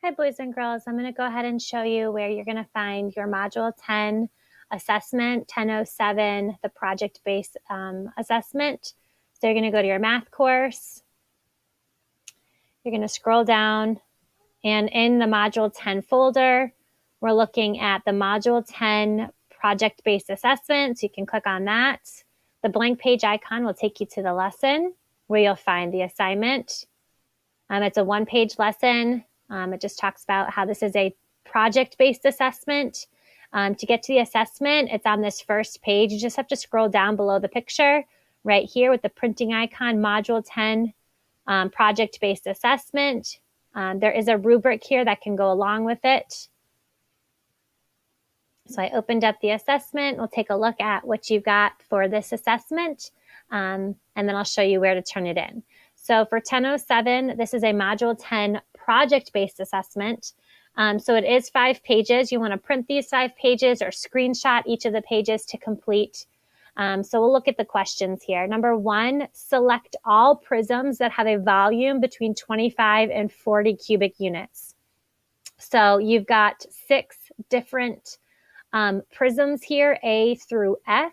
Hi, boys and girls. I'm going to go ahead and show you where you're going to find your Module 10 assessment, 1007, the project-based assessment. So you're going to go to your math course. You're going to scroll down, and in the Module 10 folder, we're looking at the Module 10 project-based assessment. So you can click on that. The blank page icon will take you to the lesson where you'll find the assignment. It's a one-page lesson. It just talks about how this is a project-based assessment. To get to the assessment, it's on this first page. You just have to scroll down below the picture right here with the printing icon, Module 10 project-based assessment. There is a rubric here that can go along with it. So I opened up the assessment. We'll take a look at what you've got for this assessment, and then I'll show you where to turn it in. So for 1007, this is a Module 10 project-based assessment. So it is 5 pages. You want to print these 5 pages or screenshot each of the pages to complete. So we'll look at the questions here. Number 1, select all prisms that have a volume between 25 and 40 cubic units. So you've got 6 different prisms here, A through F.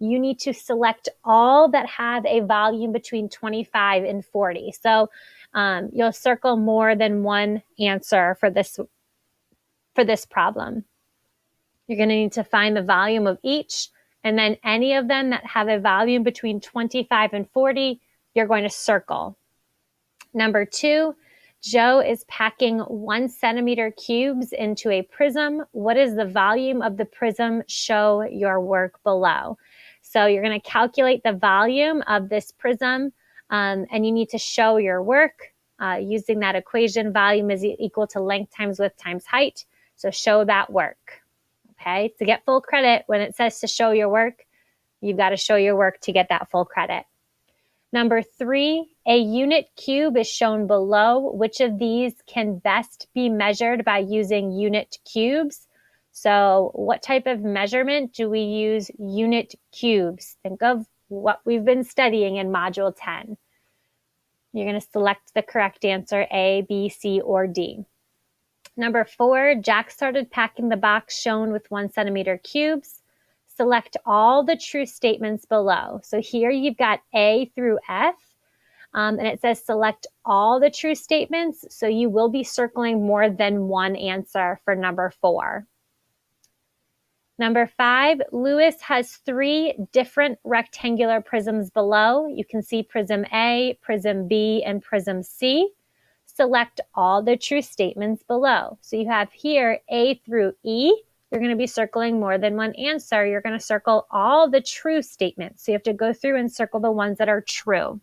You need to select all that have a volume between 25 and 40. So you'll circle more than one answer for this problem. You're going to need to find the volume of each, and then any of them that have a volume between 25 and 40, you're going to circle. Number 2, Joe is packing 1 centimeter cubes into a prism. What is the volume of the prism? Show your work below. So you're going to calculate the volume of this prism, and you need to show your work using that equation. Volume is equal to length times width times height. So show that work. Okay, to get full credit, when it says to show your work, you've got to show your work to get that full credit. Number 3, a unit cube is shown below. Which of these can best be measured by using unit cubes? So what type of measurement do we use unit cubes? Think of what we've been studying in Module 10. You're going to select the correct answer, A, B, C, or D. Number 4, Jack started packing the box shown with 1 centimeter cubes. Select all the true statements below. So here you've got A through F, and it says select all the true statements. So you will be circling more than one answer for number 4. Number 5, Lewis has 3 different rectangular prisms below. You can see prism A, prism B, and prism C. Select all the true statements below. So you have here A through E. You're going to be circling more than one answer. You're going to circle all the true statements. So you have to go through and circle the ones that are true.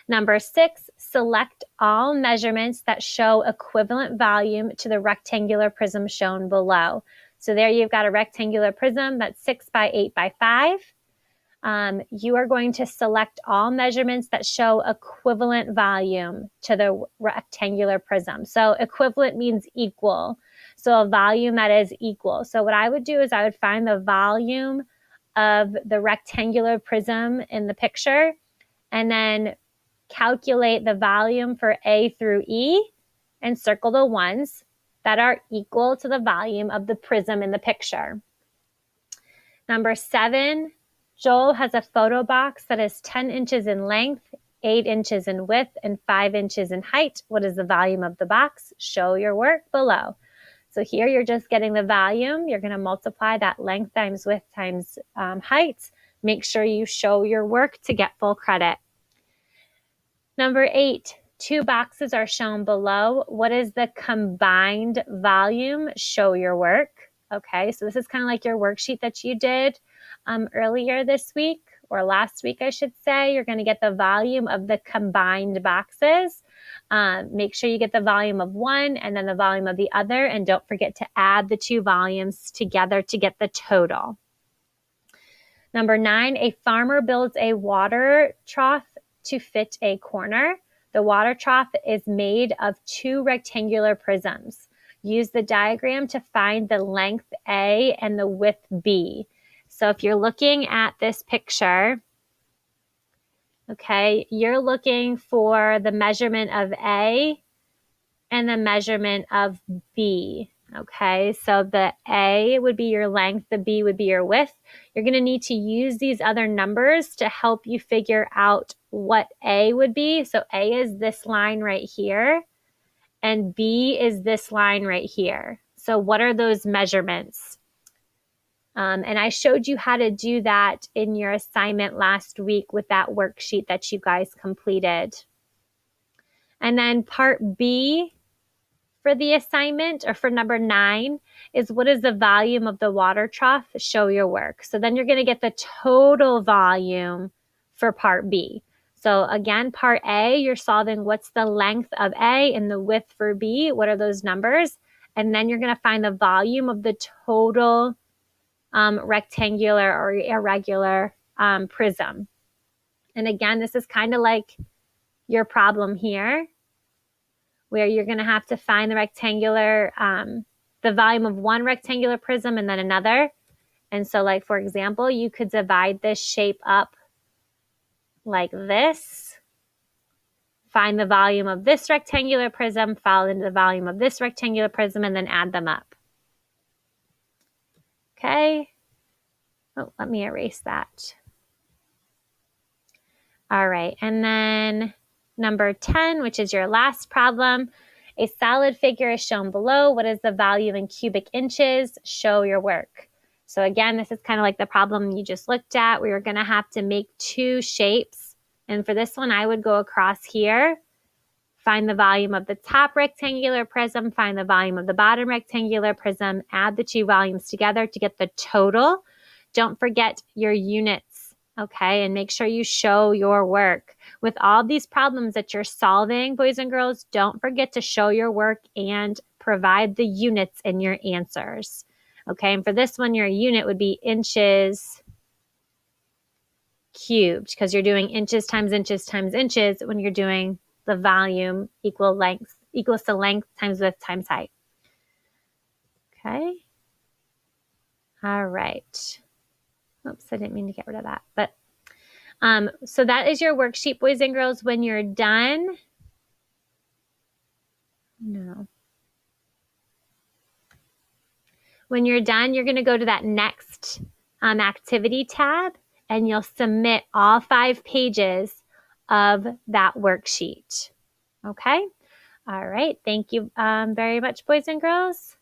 Number 6, select all measurements that show equivalent volume to the rectangular prism shown below. So there you've got a rectangular prism that's 6 by 8 by 5. You are going to select all measurements that show equivalent volume to the rectangular prism. So equivalent means equal. So a volume that is equal. So what I would do is I would find the volume of the rectangular prism in the picture and then calculate the volume for A through E and circle the ones that are equal to the volume of the prism in the picture. Number 7, Joel has a photo box that is 10 inches in length, 8 inches in width, and 5 inches in height. What is the volume of the box? Show your work below. So here you're just getting the volume. You're going to multiply that length times width times height. Make sure you show your work to get full credit. Number 8, 2 boxes are shown below. What is the combined volume? Show your work. Okay, so this is kind of like your worksheet that you did earlier this week, or last week, I should say. You're going to get the volume of the combined boxes. Make sure you get the volume of one and then the volume of the other, and don't forget to add the 2 volumes together to get the total. Number 9, a farmer builds a water trough to fit a corner. The water trough is made of 2 rectangular prisms. Use the diagram to find the length A and the width B. So if you're looking at this picture, okay, you're looking for the measurement of A and the measurement of B. Okay, so the A would be your length, the B would be your width. You're going to need to use these other numbers to help you figure out what A would be. So A is this line right here, and B is this line right here. So what are those measurements? And I showed you how to do that in your assignment last week with that worksheet that you guys completed. And then part B for the assignment, or for number 9, is what is the volume of the water trough? Show your work. So then you're going to get the total volume for part B. So again, part A, you're solving what's the length of A and the width for B. What are those numbers? And then you're going to find the volume of the total rectangular or irregular prism. And again, this is kind of like your problem here, where you're going to have to find the rectangular, the volume of one rectangular prism and then another. And so, like, for example, you could divide this shape up like this, find the volume of this rectangular prism, follow into the volume of this rectangular prism, and then add them up. Okay. Oh, let me erase that. All right. And then number 10, which is your last problem. A solid figure is shown below. What is the value in cubic inches? Show your work. So again, this is kind of like the problem you just looked at. We are going to have to make 2 shapes. And for this one, I would go across here, find the volume of the top rectangular prism, find the volume of the bottom rectangular prism, add the 2 volumes together to get the total. Don't forget your units, okay? And make sure you show your work. With all these problems that you're solving, boys and girls, don't forget to show your work and provide the units in your answers, okay? And for this one, your unit would be inches cubed, because you're doing inches times inches times inches when you're doing the volume equals to length times width times height. Okay. All right. Oops, I didn't mean to get rid of that. But so that is your worksheet, boys and girls. When you're done, when you're done, you're going to go to that next activity tab, and you'll submit all 5 pages of that worksheet. Okay. All right. Thank you very much, boys and girls.